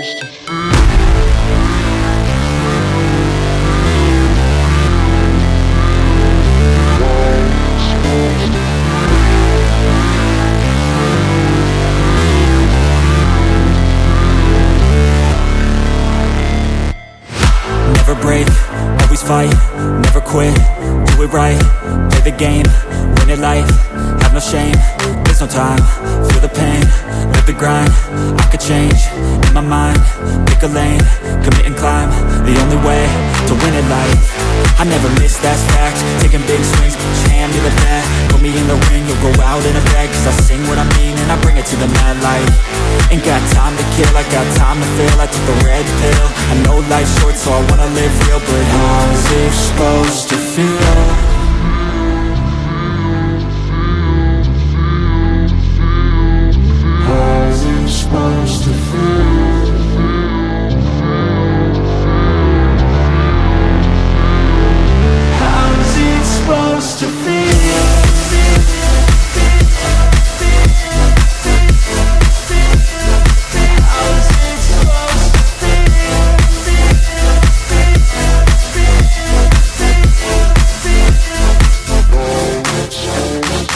Never break, always fight, never quit, do it right, play the game, win it life, have no shame, there's no time, feel the pain, live the grind, I could change, in my mind, pick a lane, commit and climb, the only way to win it life. I never miss, that's fact, taking big swings, put your hand to the bat, put me in the ring, you'll go out in a bag, cause I sing what I mean and I bring it to the mad light. Ain't got time to kill, I got time to feel, I took the red pill, I know life's short so I wanna live real, but how's it supposed to feel? How's it supposed to feel? How's it supposed to feel?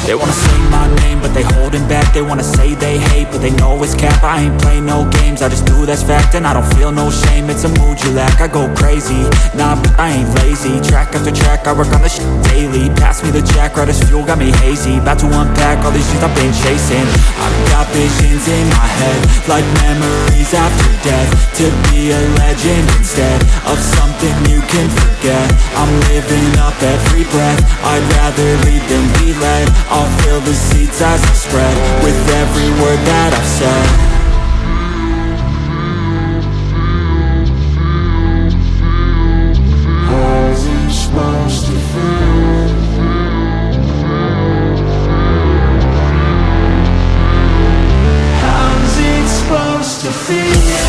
They wanna say my name, but they holding back. They wanna say they hate, but they know it's cap. I ain't play no games, I just do, that's fact. And I don't feel no shame, it's a mood you lack. I go crazy, nah, but I ain't lazy. Track after track, I work on this shit daily. Pass me the jack, right as fuel, got me hazy. About to unpack all these things I've been chasing. I've got visions in my head, like memories after death. To be a legend instead of something you can forget. I'm living up every breath, I'd rather lead than be led. I'll fill the seats as I spread with every word that I've said. How's it supposed to feel? How's it supposed to feel?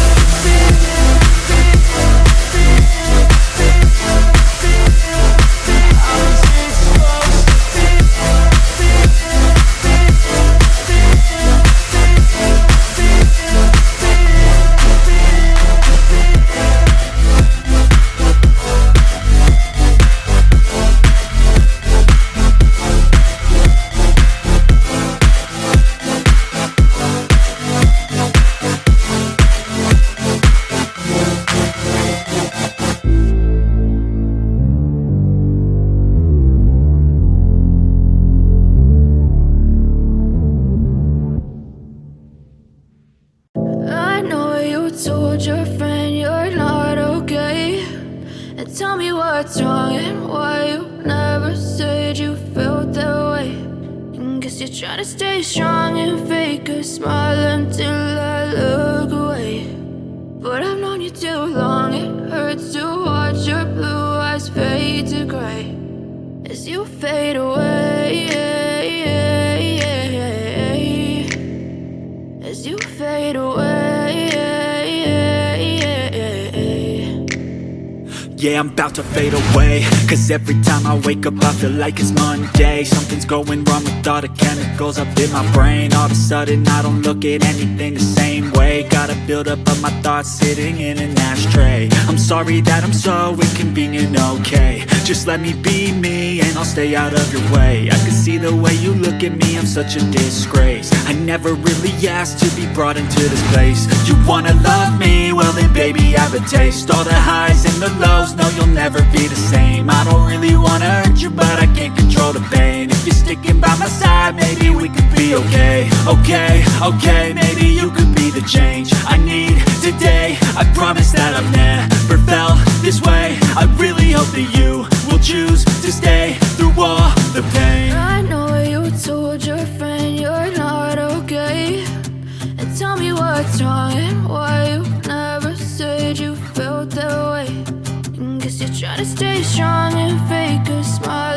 Told your friend you're not okay, and tell me what's wrong and why you never said you felt that way. And guess you're trying to stay strong and fake a smile until I look away. But I've known you too long, it hurts to watch your blue eyes fade to gray as you fade away, as you fade away. Yeah, I'm about to fade away, cause every time I wake up I feel like it's Monday. Something's going wrong with all the chemicals up in my brain. All of a sudden I don't look at anything the same way. Got a buildup of my thoughts sitting in an ashtray. I'm sorry that I'm so inconvenient, okay. Just let me be me and I'll stay out of your way. I can see the way you look at me, I'm such a disgrace. I never really asked to be brought into this place. You wanna love me? Well then baby I have a taste. All the highs and the lows, no you'll never be the same. I don't really wanna hurt you but I can't control the pain. If you're sticking by my side maybe we could be okay. Okay, maybe you could be the change I need today. I promise that I've never felt this way. I really hope that you will choose to stay through all the pain. I know you told your friend you're not okay, and tell me what's wrong and why you never said you felt that way. And guess you're trying to stay strong and fake a smile